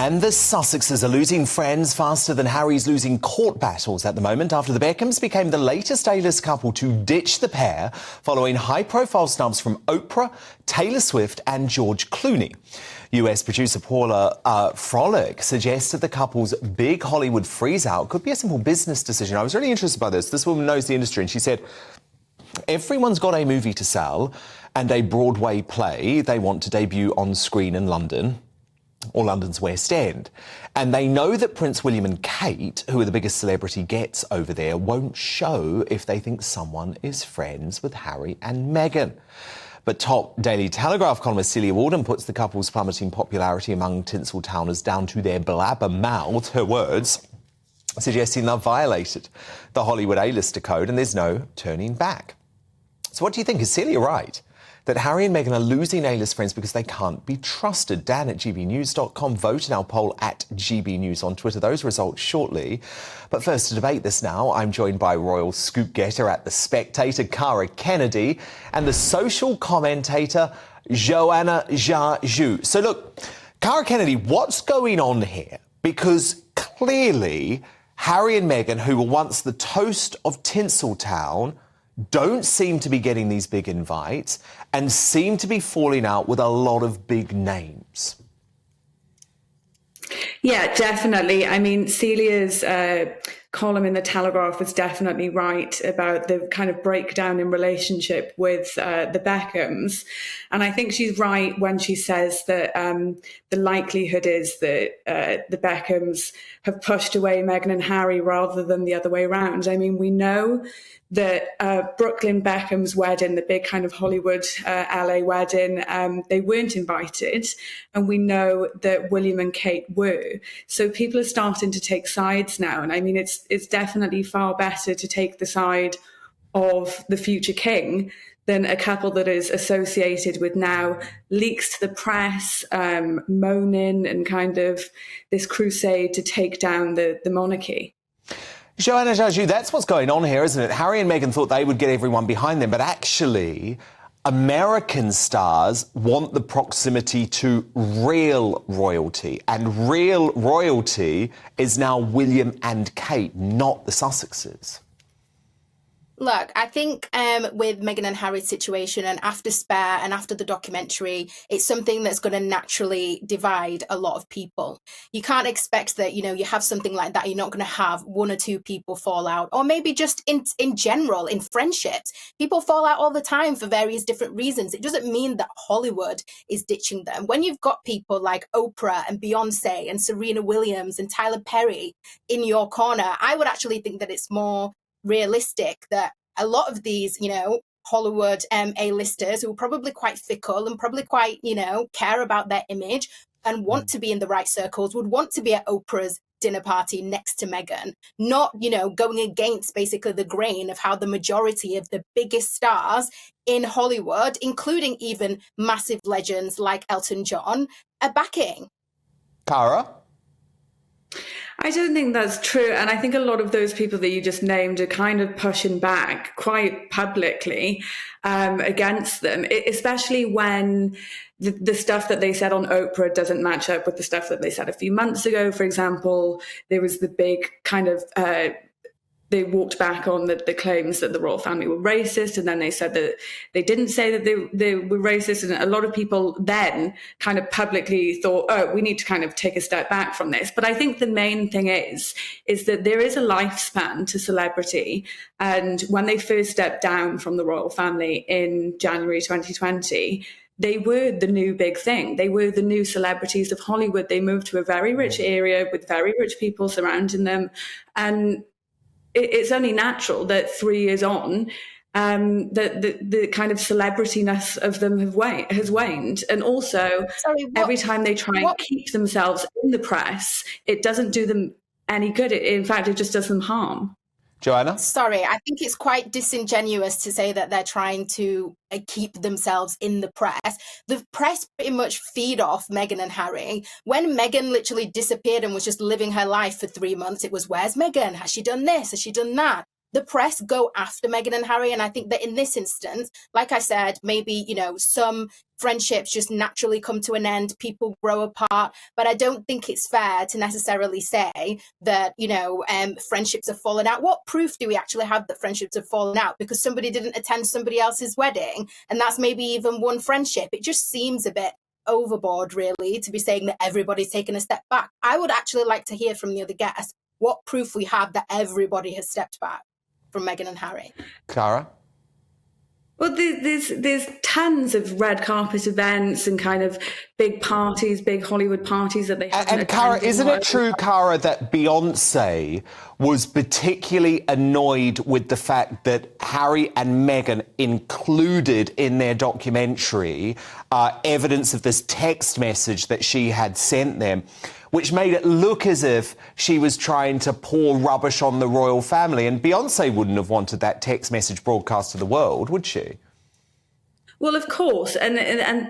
And the Sussexes are losing friends faster than Harry's losing court battles at the moment after the Beckhams became the latest A-list couple to ditch the pair following high-profile snubs from Oprah, Taylor Swift and George Clooney. US producer Paula Frolic suggested the couple's big Hollywood freeze-out could be a simple business decision. I was really interested by this. This woman knows the industry and she said, everyone's got a movie to sell and a Broadway play they want to debut on screen in London or London's West End. And they know that Prince William and Kate, who are the biggest celebrity gets over there, won't show if they think someone is friends with Harry and Meghan. But top Daily Telegraph columnist Celia Walden puts the couple's plummeting popularity among Tinseltowners down to their blabbermouth, her words, suggesting they've violated the Hollywood A-lister code and there's no turning back. So what do you think? Is Celia right that Harry and Meghan are losing A-list friends because they can't be trusted? Dan at gbnews.com. Vote in our poll at gbnews on Twitter. Those results shortly. But first, to debate this now, I'm joined by royal scoop getter at The Spectator, Cara Kennedy, and the social commentator, Joanna Jaju. So look, Cara Kennedy, what's going on here? Because clearly Harry and Meghan, who were once the toast of Tinseltown, don't seem to be getting these big invites and seem to be falling out with a lot of big names. Yeah, definitely. I mean, Celia's column in The Telegraph was definitely right about the kind of breakdown in relationship with the Beckhams. And I think she's right when she says that the likelihood is that the Beckhams have pushed away Meghan and Harry rather than the other way around. I mean, we know that Brooklyn Beckham's wedding, the big kind of Hollywood LA wedding, they weren't invited. And we know that William and Kate were. So people are starting to take sides now. And I mean, it's definitely far better to take the side of the future king than a couple that is associated with now leaks to the press, moaning and kind of this crusade to take down the monarchy. Joanna Jaju, that's what's going on here, isn't it? Harry and Meghan thought they would get everyone behind them, but actually American stars want the proximity to real royalty, and real royalty is now William and Kate, not the Sussexes. Look, I think with Meghan and Harry's situation and after Spare and after the documentary, it's something that's going to naturally divide a lot of people. You can't expect that, you know, you have something like that, you're not going to have one or two people fall out, or maybe just in general, in friendships. People fall out all the time for various different reasons. It doesn't mean that Hollywood is ditching them. When you've got people like Oprah and Beyonce and Serena Williams and Tyler Perry in your corner, I would actually think that it's more realistic that a lot of these, you know, Hollywood A-listers who are probably quite fickle and probably quite, you know, care about their image and want to be in the right circles, would want to be at Oprah's dinner party next to Meghan, not, you know, going against basically the grain of how the majority of the biggest stars in Hollywood, including even massive legends like Elton John, are backing. Cara? I don't think that's true. And I think a lot of those people that you just named are kind of pushing back quite publicly against them, especially when the stuff that they said on Oprah doesn't match up with the stuff that they said a few months ago. For example, there was the big kind of they walked back on the claims that the royal family were racist, and then they said that they didn't say that they were racist. And a lot of people then kind of publicly thought, oh, we need to kind of take a step back from this. But I think the main thing is that there is a lifespan to celebrity. And when they first stepped down from the royal family in January 2020, they were the new big thing. They were the new celebrities of Hollywood. They moved to a very rich area with very rich people surrounding them. And it's only natural that 3 years on, that the kind of celebrityness of them has waned. And also, every time they try and keep themselves in the press, it doesn't do them any good. In fact, it just does them harm. Joanna? Sorry, I think it's quite disingenuous to say that they're trying to keep themselves in the press. The press pretty much feed off Meghan and Harry. When Meghan literally disappeared and was just living her life for 3 months, it was, where's Meghan? Has she done this? Has she done that? the press go after Meghan and Harry. And I think that in this instance, like I said, maybe, some friendships just naturally come to an end, people grow apart. But I don't think it's fair to necessarily say that, friendships have fallen out. What proof do we actually have that friendships have fallen out? Because somebody didn't attend somebody else's wedding, and that's maybe even one friendship. It just seems a bit overboard, really, to be saying that everybody's taken a step back. I would actually like to hear from the other guests what proof we have that everybody has stepped back from Meghan and Harry. Cara? Well, there's tons of red carpet events and kind of big parties, big Hollywood parties that they have. And Cara, isn't it true, Cara, that Beyonce was particularly annoyed with the fact that Harry and Meghan included in their documentary evidence of this text message that she had sent them, which made it look as if she was trying to pour rubbish on the royal family? And Beyonce wouldn't have wanted that text message broadcast to the world, would she? Well, of course, and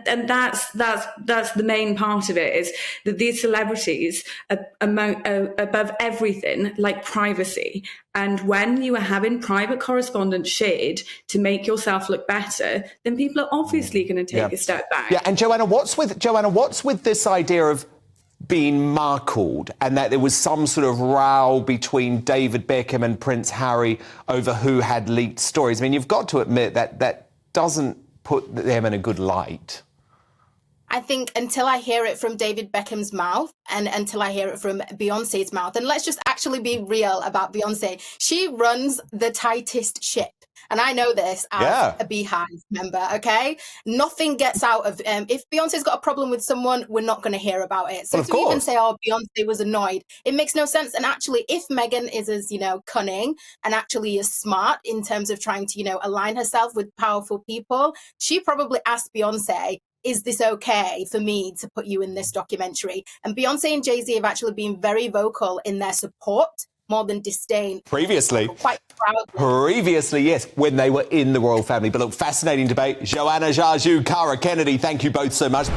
that's the main part of it, is that these celebrities are above everything like privacy. And when you are having private correspondence shared to make yourself look better, then people are obviously going to take a step back. Yeah, and Joanna, what's with this idea of being Markled, and that there was some sort of row between David Beckham and Prince Harry over who had leaked stories? I mean, you've got to admit that that doesn't put them in a good light. I think until I hear it from David Beckham's mouth and until I hear it from Beyonce's mouth, and let's just actually be real about Beyonce, she runs the tightest ship. And I know this as a Beehive member, okay? Nothing gets out of... if Beyonce's got a problem with someone, we're not going to hear about it. So well, to even say, oh, Beyonce was annoyed, it makes no sense. And actually, if Meghan is as, cunning and actually is smart in terms of trying to, align herself with powerful people, she probably asked Beyonce, is this okay for me to put you in this documentary? And Beyonce and Jay-Z have actually been very vocal in their support more than disdain. Previously. Quite proudly. Previously, yes, when they were in the royal family. But look, fascinating debate. Joanna Jaju, Cara Kennedy, thank you both so much.